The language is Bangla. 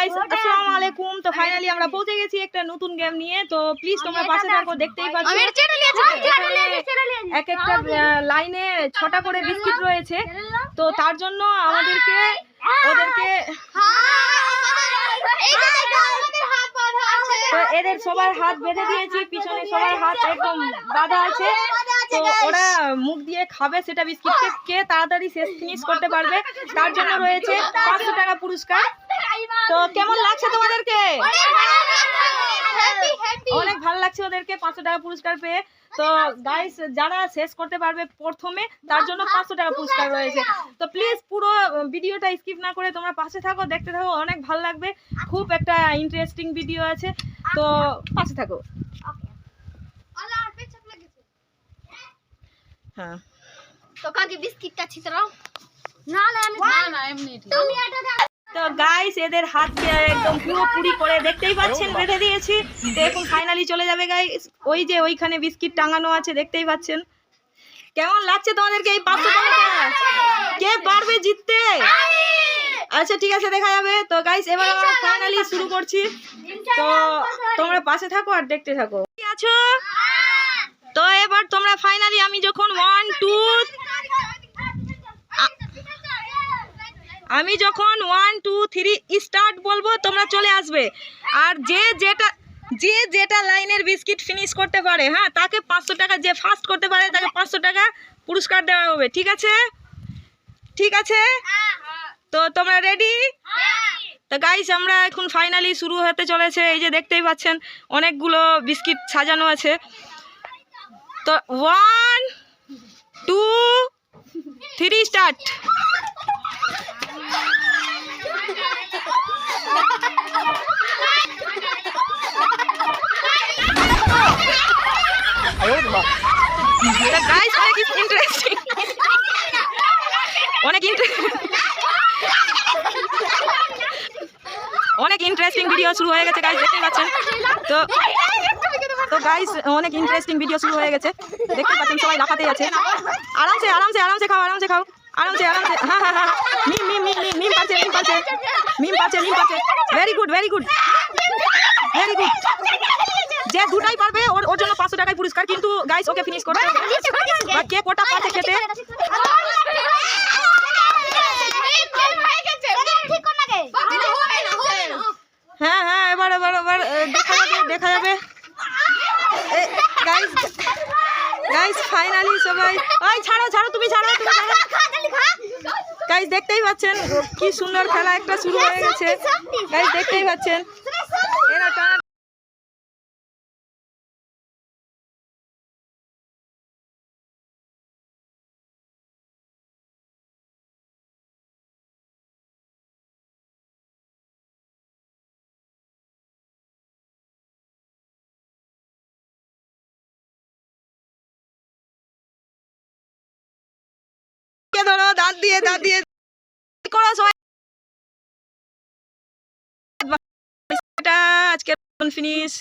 গাইস, আসসালামু আলাইকুম। তো ফাইনালি আমরা পৌঁছে গেছি একটা নতুন গেম নিয়ে। তো প্লিজ তোমরা পাশে থাকো, দেখতেই পাচ্ছ এক একটা লাইনে 6টা করে বিস্কিট রয়েছে। তো তার জন্য আমাদেরকে ওদেরকে তো এদের সবার হাত বেঁধে দিয়েছি, পিছনে সবার হাত একদম বাঁধা আছে। তো ওরা মুখ দিয়ে খাবে সেটা বিস্কিটকে, কে তাড়াতাড়ি শেষ ফিনিশ করতে পারবে তার জন্য রয়েছে 500 টাকা পুরস্কার। তো কেমন লাগছে তোমাদেরকে? অনেক ভালো লাগছে ওদেরকে 500 টাকা পুরস্কার পেয়ে। তো গাইস, যারা শেষ করতে পারবে প্রথমে তার জন্য 500 টাকা পুরস্কার রয়েছে। তো প্লিজ পুরো ভিডিওটা স্কিপ না করে তোমরা পাশে থাকো, দেখতে থাকো, অনেক ভালো লাগবে। খুব একটা ইন্টারেস্টিং ভিডিও আছে, তো পাশে থাকো। হ্যাঁ, তো কাকি বিস্কিটটা ছিটাও। না এমনি ঠিক। তো গাইস, এদের হাত দিয়ে একদম পুরোপুরি করে দেখতেই পাচ্ছেন বেঁধে দিয়েছি। তো এখন ফাইনালি চলে যাবে গাইস। ওই যে ওইখানে বিস্কিট টাঙানো আছে, দেখতেই পাচ্ছেন। কেমন লাগছে তোমাদেরকে এই 500 টাকা? কে পারবে জিততে? আচ্ছা ঠিক আছে, দেখা যাবে। তো গাইস, এবার আমরা ফাইনালি শুরু করছি। তো তোমরা পাশে থাকো আর দেখতে থাকো। ঠিক আছো? তো এবার তোমরা ফাইনালি আমি যখন 1 2 3 স্টার্ট বলবো, তোমরা চলে আসবে। আর যে যেটা লাইনের বিস্কিট ফিনিশ করতে পারে, হ্যাঁ, তাকে 500 টাকা, যে ফার্স্ট করতে পারে তাকে 500 টাকা পুরস্কার দেওয়া হবে। ঠিক আছে? ঠিক আছে, তো তোমরা রেডি? তো গাইস, আমরা এখন ফাইনালি শুরু হতে চলেছে। এই যে দেখতেই পাচ্ছেন অনেকগুলো বিস্কিট সাজানো আছে। তো 1 2 3 স্টার্ট। গাইস, অনেক ইন্টারেস্টিং ভিডিও শুরু হয়ে গেছে গাইস, দেখতেই পাচ্ছেন। তো গাইস, অনেক ইন্টারেস্টিং ভিডিও শুরু হয়ে গেছে, দেখতে পাচ্ছেন। সবাই লাফাতেই আছে। আরামসে আরামসে আরামসে খাও, আরামসে খাও, আরামসে আরামসে। হ্যাঁ হ্যাঁ হ্যাঁ, মিম পাচ্ছে। Very good, very good, very good. যে দুটাই পারবে ওর জন্য 500 টাকায় পুরস্কার। কিন্তু গাইস, ওকে ফিনিশ করতে হবে। বা কে কোটা পাচ্ছে খেতে। হ্যাঁ হ্যাঁ, এবার দেখা যাবে। গাইস ফাইনালি সবাই, ওই ছাড়ো, তুমি ছাড়ো। গাইস, দেখতেই পাচ্ছেন কি সুন্দর খেলা একটা শুরু হয়ে গেছে। গাইস, দেখতেই পাচ্ছেন এরা টানা ধরো, দাঁত দিয়ে করো সবাই। আজকে ফিনিশ।